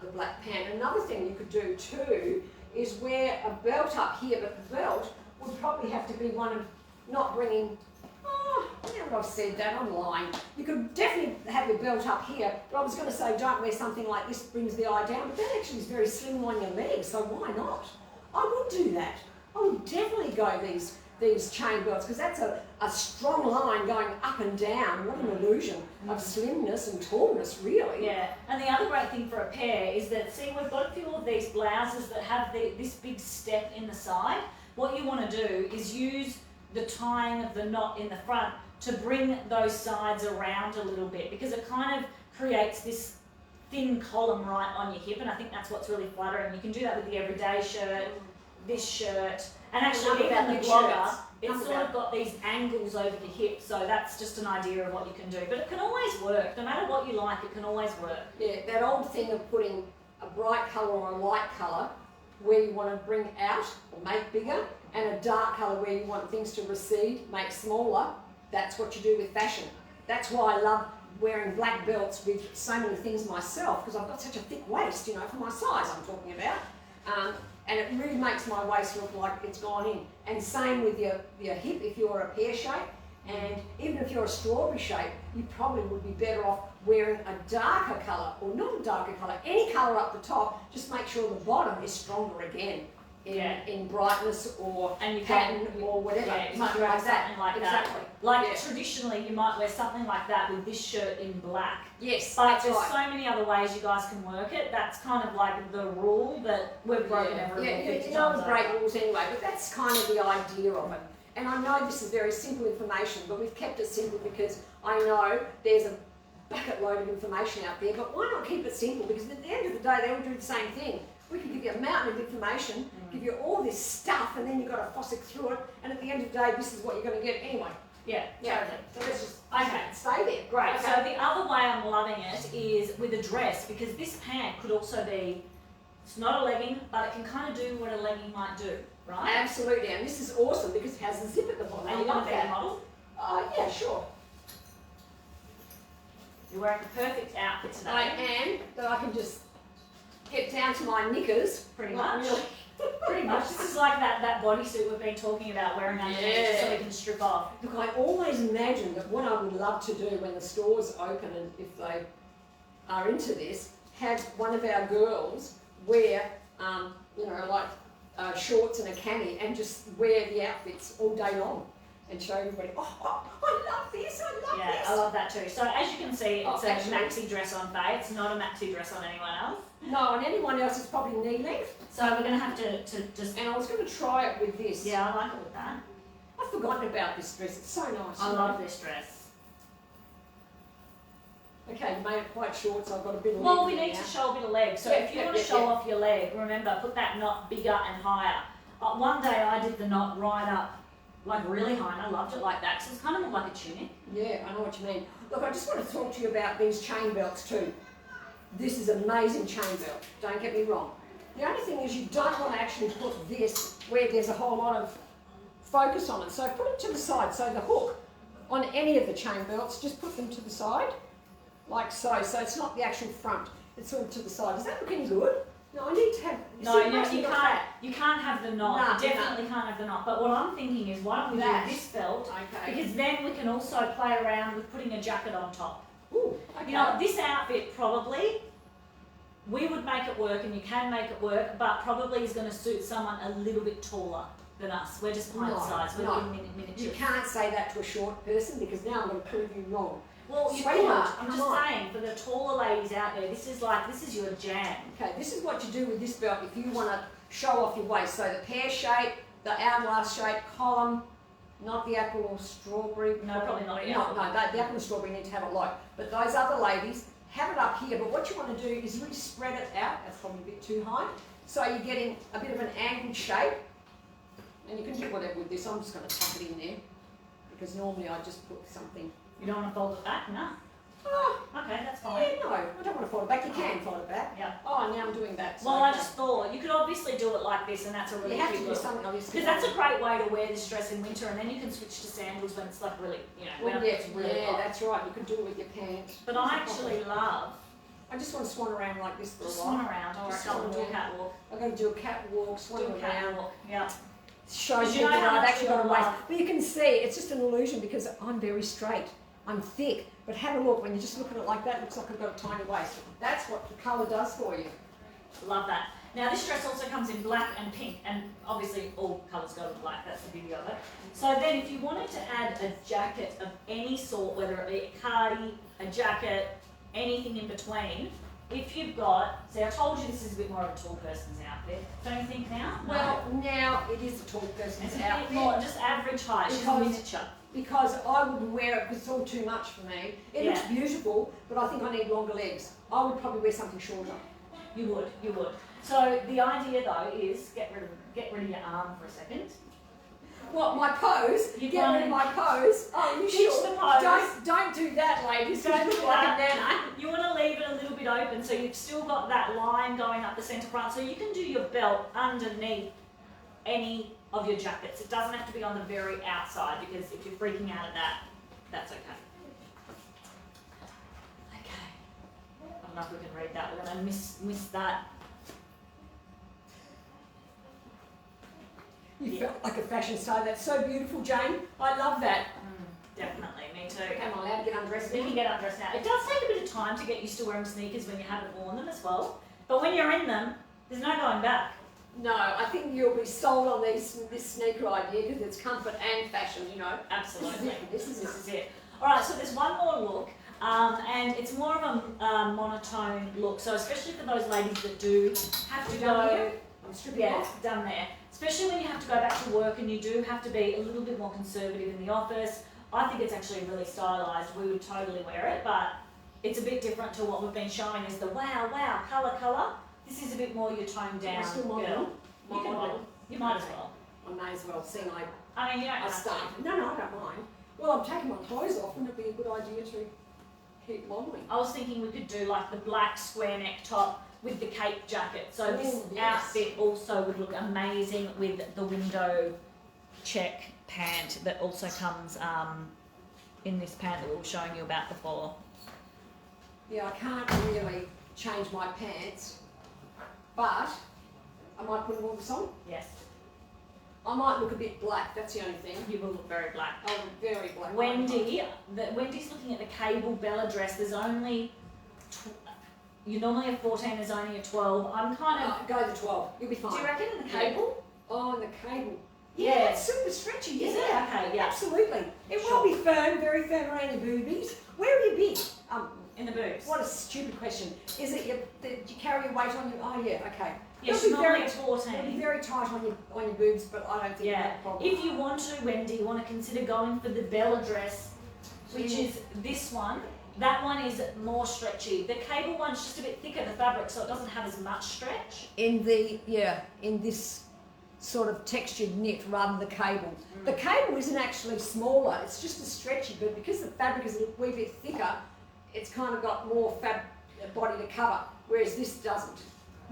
the black pant. Another thing you could do too is wear a belt up here, but the belt would probably have to be one of not bringing. Oh, now that I've said that, I'm lying. You could definitely have your belt up here, but I was going to say don't wear something like this that brings the eye down, but that actually is very slim on your legs, so why not? I would do that. I would definitely go these chain belts because that's a strong line going up and down. What an illusion of slimness and tallness, really. Yeah, and the other great thing for a pair is that, see, we've got a few of these blouses that have this big step in the side. What you want to do is use the tying of the knot in the front to bring those sides around a little bit, because it kind of creates this thin column right on your hip, and I think that's what's really flattering. You can do that with the everyday shirt, this shirt, and actually even the blogger, it's sort of got these angles over the hip, so that's just an idea of what you can do. But it can always work, no matter what you like, it can always work. Yeah, that old thing of putting a bright colour or a light colour where you want to bring out or make bigger, and a dark colour where you want things to recede, make smaller, that's what you do with fashion. That's why I love wearing black belts with so many things myself, because I've got such a thick waist, you know, for my size I'm talking about. And it really makes my waist look like it's gone in. And same with your hip if you're a pear shape, and even if you're a strawberry shape, you probably would be better off wearing a darker colour, or not a darker colour, any colour up the top, just make sure the bottom is stronger again in brightness or pattern or whatever. Yeah, you might something wear like that. something like Exactly. that. Like traditionally, you might wear something like that with this shirt in black. Yes, But that's there's right. so many other ways you guys can work it. That's kind of like the rule that we've broken every Yeah, 50 you know times the great over. rules anyway, but that's kind of the idea of it. And I know this is very simple information, but we've kept it simple because I know there's a bucket load of information out there, but why not keep it simple? Because at the end of the day, they all do the same thing. We can give you a mountain of information, give you all this stuff, and then you've got to fossick through it, and at the end of the day, this is what you're going to get anyway. Yeah, totally. So let's just Okay. stay there. Great. Okay. So the other way I'm loving it is with a dress, because this pant could also be, it's not a legging, but it can kind of do what a legging might do, right? Absolutely, and this is awesome because it has a zip at the bottom. Are you going to be a model? Yeah, sure. You're wearing the perfect outfit today. I am, that I can just get down to my knickers. Pretty Not much. really. Pretty much. This is like that bodysuit we've been talking about wearing underneath so we can strip off. Look, I always imagine that what I would love to do when the stores open, and if they are into this, have one of our girls wear, like shorts and a cami, and just wear the outfits all day long and show everybody, oh I love this, I love Yeah, this. I love that too. So as you can see, it's actually- a maxi dress on Faye. It's not a maxi dress on anyone else. No, and anyone else is probably knee length. So we're going to have to just... And I was going to try it with this. Yeah, I like it with that. I've forgotten about this dress, it's so nice. I love this dress. Okay, you made it quite short, so I've got a bit of Well, leg we in need now. to show a bit of leg. So Yeah, if you yeah, want to yeah, show yeah. off your leg, remember, put that knot bigger and higher. One day I did the knot right up, like really high, and I loved it like that, because it's kind of looked like a tunic. Yeah, I know what you mean. Look, I just want to talk to you about these chain belts too. This is an amazing chain belt, don't get me wrong. The only thing is you don't want to actually put this where there's a whole lot of focus on it. So put it to the side, so the hook on any of the chain belts, just put them to the side, like so. So it's not the actual front, it's all to the side. Does that look any good? No, I need to have... You can't have the knot. No, You definitely can't have the knot. But what I'm thinking is, why don't we do this belt? Okay. Because then we can also play around with putting a jacket on top. Ooh, okay. You know, this outfit probably, we would make it work, and you can make it work, but probably is going to suit someone a little bit taller than us. We're just pint size. We're miniature. You can't say that to a short person because now I'm going to prove you wrong. Well, you Sweetheart, could. I'm come just on. saying, for the taller ladies out there, this is your jam. Okay, this is what you do with this belt if you want to show off your waist. So the pear shape, the hourglass shape, column, not the apple or strawberry. No, probably not the No, apple. the apple and strawberry need to have a lot. But those other ladies, have it up here. But what you want to do is really spread it out. That's probably a bit too high. So you're getting a bit of an angled shape. And you can do whatever with this. I'm just going to tuck it in there. Because normally I just put something. You don't want to fold it back? No. Oh, Okay, that's yeah, fine. no, I don't want to fold it back. You can fold it back. Yeah. Oh, now I'm doing that. So Well, I okay. just thought, you could obviously do it like this, and that's a really You have to cute do look. something obviously. Because that's a great way to wear this dress in winter, and then you can switch to sandals when it's like really, when Well, it's really yeah, hot. that's right. You can do it with your pants. But I actually love I just want to swan around like this for a just while. swan around. Or Just go swan and do a around. catwalk. I'm going to do a catwalk, swan Do a around. catwalk. Yeah. Show 'Cause you people know how that I've much actually we got a all waist. love- But you can see, it's just an illusion because I'm very straight. I'm thick. But have a look, when you just look at it like that, it looks like I've got a tiny waist. That's what the colour does for you. Love that. Now this dress also comes in black and pink, and obviously all colours go with black, that's the beauty of it. So then if you wanted to add a jacket of any sort, whether it be a cardi, a jacket, anything in between, if you've got, see I told you this is a bit more of a tall person's outfit, don't you think now? Well, now it is a tall person's It's a bit outfit. more, just average height, she's a miniature. Because I wouldn't wear it because it's all too much for me. It looks beautiful, but I think I need longer legs. I would probably wear something shorter. You would. So the idea though is get rid of your arm for a second. What, my pose? Get rid of my pose? Oh, you Ditch sure? the pose. Don't do that, ladies. Don't look do like that. a nana. You want to leave it a little bit open so you've still got that line going up the centre front, so you can do your belt underneath any of your jackets. It doesn't have to be on the very outside, because if you're freaking out at that, that's okay. Okay. I don't know if we can read that. We're going to miss that. You felt like a fashion star. That's so beautiful, Jane. I love that. Definitely, me too. Am I allowed to get undressed You now? can get undressed now. It does take a bit of time to get used to wearing sneakers when you haven't worn them as well. But when you're in them, there's no going back. No, I think you'll be sold on this sneaker idea because it's comfort and fashion, you know. Absolutely. This is it. All right, so there's one more look, and it's more of a monotone look. So especially for those ladies that do have to go, done there. Especially when you have to go back to work and you do have to be a little bit more conservative in the office. I think it's actually really stylised. We would totally wear it, but it's a bit different to what we've been showing is the wow, colour. This is a bit more your toned down girl. You can model. You might as well. I may as well, seeing I mean, you don't I have to. start. No, I don't mind. Well, I'm taking my clothes off, wouldn't it be a good idea to keep modelling? I was thinking we could do like the black square neck top with the cape jacket. So this yes. outfit also would look amazing with the window check pant that also comes in this pant that we were showing you about before. Yeah, I can't really change my pants, but I might put all this on. Yes, I might look a bit black, that's the only thing. you will look very black. Oh, very black. Wendy's looking at the cable Bella dress. There's only, you normally have 14, there's only a 12. I'm kind of... Go to 12, you'll be fine. Do you reckon in the cable? Oh, in the cable. Yeah. Yeah, it's super stretchy, Is isn't it? it? Okay, yeah. Absolutely. It Sure. will be firm, very firm around your boobies. Where are you big? In the boobs. What a stupid question. Is it do you carry your weight on your... Oh, yeah, okay. Yeah, It'll she's be normally very, at 14. it'll be very tight on your boobs, but I don't think that's a problem. If you want to, Wendy, you want to consider going for the Bella dress, which is this one. That one is more stretchy. The cable one's just a bit thicker, the fabric, so it doesn't have as much stretch. In this sort of textured knit rather than the cable. The cable isn't actually smaller, it's just as stretchy, but because the fabric is a wee bit thicker, it's kind of got more body to cover, whereas this doesn't.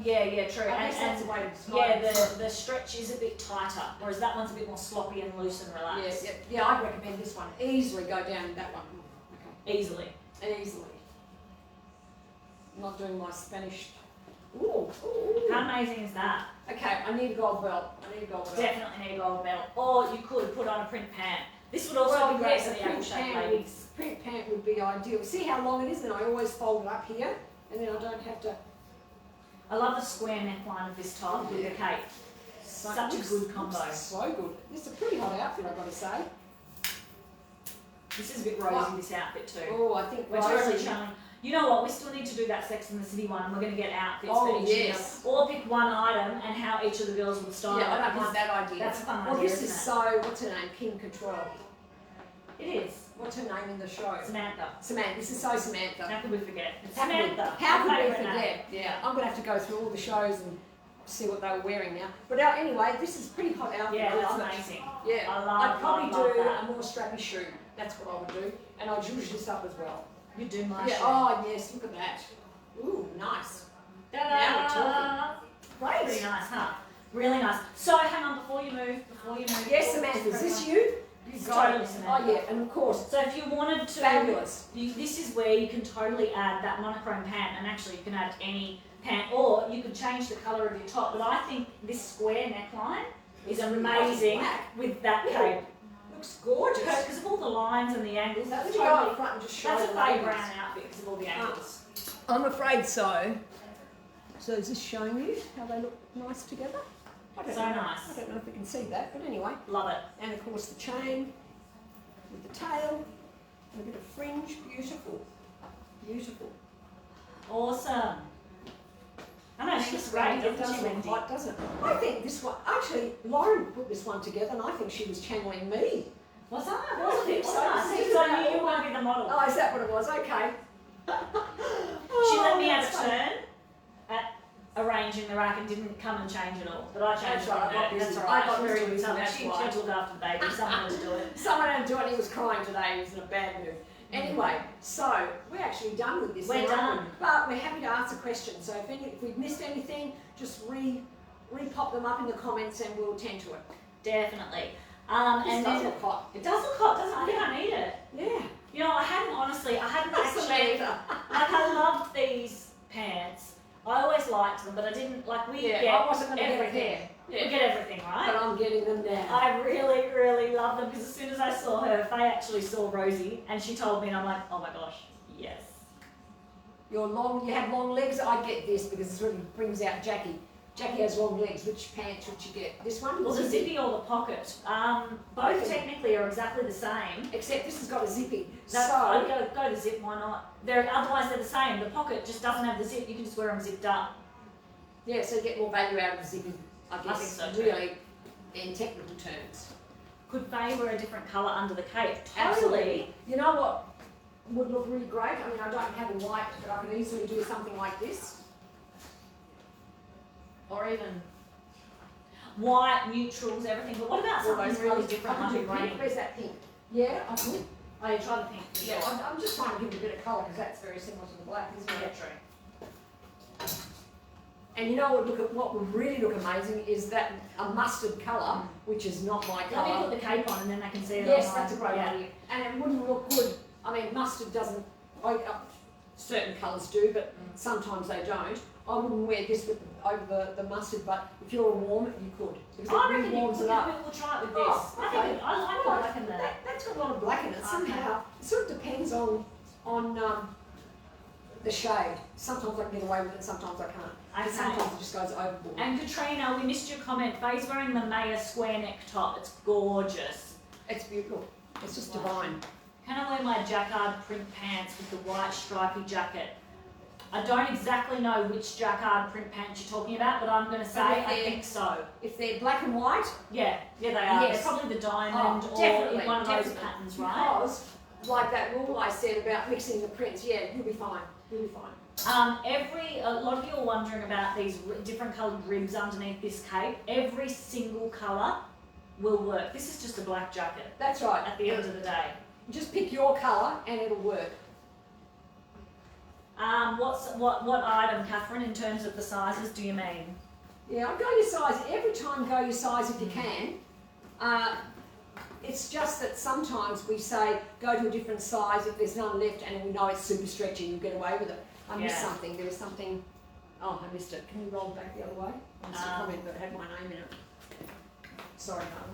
Yeah, true. I guess that's the way to describe it. The stretch is a bit tighter, whereas that one's a bit more sloppy and loose and relaxed. Yeah, I'd recommend this one. Easily go down that one. Okay. Easily. Easily. I'm not doing my Spanish. Ooh. How amazing is that? Okay, I need a gold belt. Definitely need a gold medal. Or you could put on a print pant. This would also be great for the apple shape ladies. Print pant would be ideal. See how long it is? Then I always fold it up here, and then I don't have to. I love the square neckline of this top with the cape. Such a good combo. So good. This is a pretty hot outfit, I've got to say. This is a bit rosy, this outfit too. Oh, I think We're totally showing. You know what? We still need to do that Sex and the City one, and we're going to get outfits for each of them. Or pick one item and how each of the girls will style it. Yeah, I don't mind that idea. That's a fun well, idea, this is so. What's her name? Kim Control. It is. What's her name in the show? Samantha. Samantha. This is so Samantha. How could we forget? It's How Samantha. How My could we favourite forget? name. Yeah, I'm going to have to go through all the shows and see what they were wearing now. But anyway, this is pretty hot outfit. Yeah, I that's love it. amazing. Yeah, I'd probably love do that. a more strappy shoe. That's what I would do, and I'd zhuzh this up as well. You do my Yeah. shoe. Oh yes, look at that. Ooh, nice. Now we're talking. Great. Pretty nice, huh? Really nice. So hang on, before you move. Yes, Samantha. Is this you? It's got totally it. Samantha. Oh yeah, and of course. So if you wanted to, Fabulous. this is where you can totally add that monochrome pant, and actually you can add any pant, or you could change the colour of your top. But I think this square neckline is amazing with that cape. Looks gorgeous. Because of all the lines and the angles, That that's would go totally. up front and just show That's a the Faye lines. Brown outfit because of all the angles. I'm afraid so. So is this showing you how they look nice together? I don't So know. nice. I don't know if you can see that, but anyway. Love it. And of course the chain with the tail and a bit of fringe. Beautiful. Beautiful. Awesome. I know, she's great, It doesn't does she, look Wendy? hot, doesn't it? I think this one, actually, Lauren put this one together and I think she was channeling me. Was I? I Wasn't think it? so. Wasn't I? Because I knew you were going to be the model. Oh, is that what it was? Okay. She let me have that's a funny. turn at arranging the rack and didn't come and change it all. But I changed That's right, I got it. That's busy. all I right. got She was very doing busy, something. that's She why. had to look after the baby. Someone had to do it. Someone had to do it. He was crying today. He was in a bad mood. Anyway, so we're actually done with this. We're now, aren't done. we? But we're happy to answer questions. So if we've missed anything, just re-pop them up in the comments and we'll attend to it. Definitely. This And does then look hot. it does look hot, doesn't it? I think I need it. Yeah. You know, I hadn't That's the actually, matter. like I loved these pants. I always liked them, but I didn't, like we Yeah, get I wasn't going to get a everything. pair. We Yeah. get everything, right? But I'm getting them now. I really, really love them because as soon as I saw her, Faye actually saw Rosie and she told me and I'm like, oh my gosh, yes. You have long legs. I get this because this really brings out Jackie. Jackie has long legs. Which pants should you get? This one? Well, the zippy or the pocket. Both technically are exactly the same. Except this has got a zippy. I'd So, go the zip, why not? Otherwise they're the same. The pocket just doesn't have the zip, you can just wear them zipped up. yeah, so you get more value out of the zippy, I guess, think so too. really, in technical terms. Could Faye wear a different colour under the cape? Absolutely. You know what would look really great? I mean, I don't have a white, but I can easily do something like this. Or even white, neutrals, everything. But what about All those something really colours. different I like can a do pink. green? Where's that pink? Yeah, I could. Oh, you try the pink for Yeah, sure. I'm just trying to give it a bit of colour because that's very similar to the black, isn't Yeah, it? true. And you know what would really look amazing is that a mustard colour, which is not my Let me colour. put the cape on and then they can see it Yes, online. that's a great Yeah. idea. And it wouldn't look good. I mean, mustard doesn't. Certain colours do, but sometimes they don't. I wouldn't wear this over the mustard, but if you're warm, you could. Because I it really reckon you warms could. it up. We'll try it with Oh, this. I okay. think I like the black in there. That's got a lot of black in it. Somehow, it sort of depends on the shade. Sometimes I can get away with it, sometimes I can't. Okay. Sometimes it just goes overboard. And Katrina, we missed your comment. Faye's wearing the Maya square neck top. It's gorgeous. It's beautiful. It's just Wow. divine. Can I wear my jacquard print pants with the white stripy jacket? I don't exactly know which jacquard print pants you're talking about, but I'm going to say But if I they're- think so. If they're black and white, Yeah, they are. Yes. They're probably the diamond or definitely, one of those definitely. patterns, right? Because, like that rule I said about mixing the prints, yeah, you'll be fine. You'll be fine. A lot of you are wondering about these different coloured ribs underneath this cape. Every single colour will work. This is just a black jacket That's right. at the end of the day. Just pick your colour and it'll work. What item, Catherine, in terms of the sizes do you mean? Yeah, I'll go your size. Every time go your size if you can. It's just that sometimes we say go to a different size if there's none left and we know it's super stretchy, you'll get away with it. I missed Yeah. something. There was something. Oh, I missed it. Can you roll back the other way? I missed a comment that had my name in it. Sorry, Mum.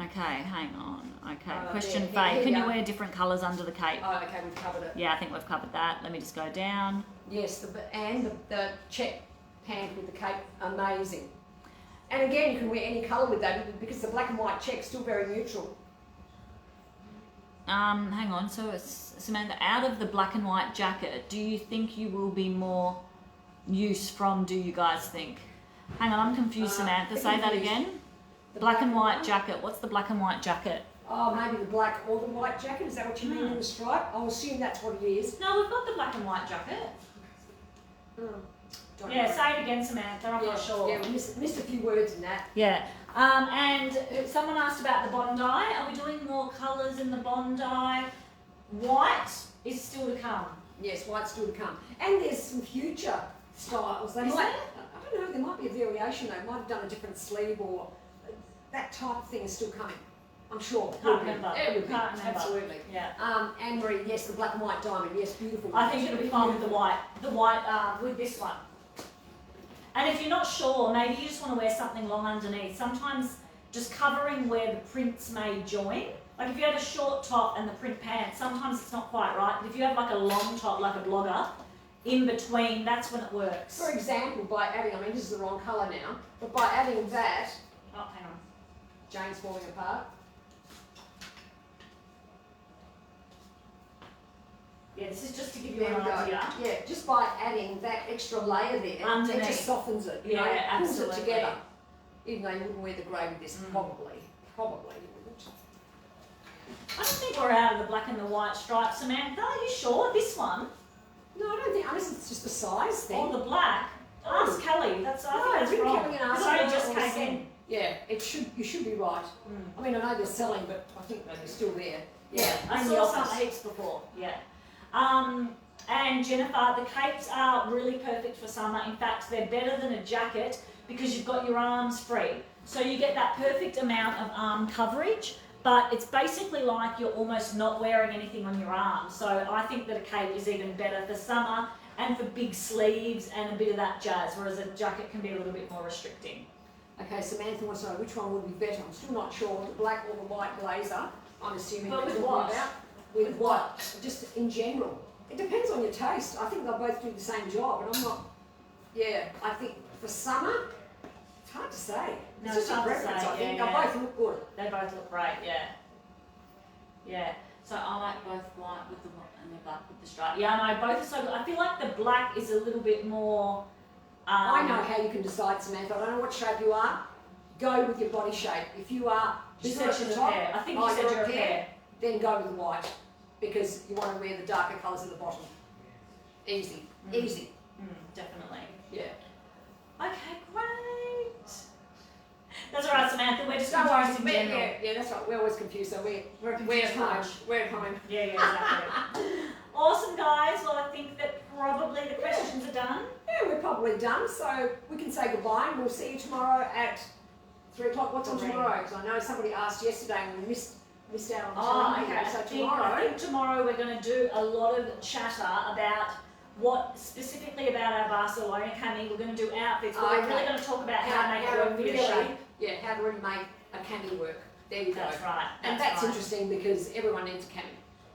Okay, hang on. Okay, Oh, question there, Faye. here Can you you go. wear different colours under the cape? Oh, okay, we've covered it. Yeah, I think we've covered that. Let me just go down. Yes, the check pant with the cape, amazing. And again, you can wear any colour with that because the black and white check's still very neutral. Hang on. So, Samantha, out of the black and white jacket, do you think you will be more use from? Do you guys think? Hang on, I'm confused, Samantha. Say that confused. again. The Black and white jacket. What's the black and white jacket? Oh, maybe the black or the white jacket. Is that what you mean in the stripe? I'll assume that's what it is. No, we've got the black and white jacket. Don't Yeah, know. say it again, Samantha. I'm not sure. Yeah, we missed a few words in that. Yeah. And someone asked about the Bondi. Are we doing more colours in the Bondi? White is still to come. Yes, white's still to come. And there's some future styles. They Is might, there? I don't know, there might be a variation. They might have done a different sleeve or that type of thing is still coming. I'm sure. Can't Will be. remember. It would be. Can't remember. Absolutely. Yeah. Anne-Marie, yes, the black and white diamond. Yes, beautiful. I think it'll be fine with the white. The white with this one. And if you're not sure, maybe you just want to wear something long underneath. Sometimes just covering where the prints may join. Like if you had a short top and the print pants, sometimes it's not quite right. But if you have like a long top, like a blogger, in between, that's when it works. For example, by adding, I mean, this is the wrong colour now, but by adding that, Oh, hang on. Jane's falling apart. Yeah, this is just to give you There an we go. idea. Yeah, just by adding that extra layer there, it Underneath. just softens it, you know, Yeah, pulls it absolutely. together. Even though you wouldn't wear the grey with this, probably you wouldn't. I don't think we're out of the black and the white stripe, Samantha. Are you sure? This one? No, I don't think, unless it's just a size thing. Or the black? Ask Kelly. I think that's ring wrong. Kelly and ask Because I her just or came send. in. Yeah, you should be right. I mean, I know they're selling, but I think they're still there. Yeah, I in the saw some office. heaps before. Yeah. And Jennifer, the capes are really perfect for summer. In fact, they're better than a jacket because you've got your arms free. So you get that perfect amount of arm coverage, but it's basically like you're almost not wearing anything on your arms. So I think that a cape is even better for summer and for big sleeves and a bit of that jazz, whereas a jacket can be a little bit more restricting. Okay, Samantha wants to know which one would be better. I'm still not sure, the black or the white blazer. I'm assuming But we're with talking what? about. With what? Just in general. It depends on your taste. I think they'll both do the same job, and I'm not. Yeah, I think for summer, it's hard to say. No, It's just it's hard a to preference. say, I think yeah, they yeah. both look good. They both look great, yeah. Yeah. So I like both white with the and the black with the stripe. Yeah, I know, both are so good. I feel like the black is a little bit more... I know how you can decide, Samantha. I don't know what shape you are. Go with your body shape. If you are She bigger said at she's the a top, pear. I think you said you're you're a pear. then go with the white because you want to wear the darker colours at the bottom. Easy, easy. Definitely. Yeah. Okay, great. That's all right, Samantha. We're just Don't worry, confused in general. yeah, that's right. We're always confused, so we're at confused home. much. We're at home. Yeah, exactly. Awesome, guys. Well, I think that probably the questions are done. Yeah, we're probably done, so we can say goodbye and we'll see you tomorrow at 3 o'clock. What's on 3. tomorrow? Because I know somebody asked yesterday and we missed out on the Oh, time. okay. So I think tomorrow we're going to do a lot of chatter about what specifically about our Barcelona cami. We're going to do outfits, but we're Okay. really going to talk about how to make it work for your shape. Yeah, how to really make a cami work. There you go. That's right. And that's right. interesting because everyone needs a cami.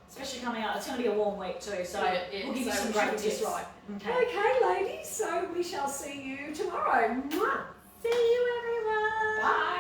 Especially coming up, it's going to be a warm week too, so Yeah, we'll give you so some we great should tips. just right. Okay. Okay, ladies, so we shall see you tomorrow. Mwah. See you, everyone. Bye.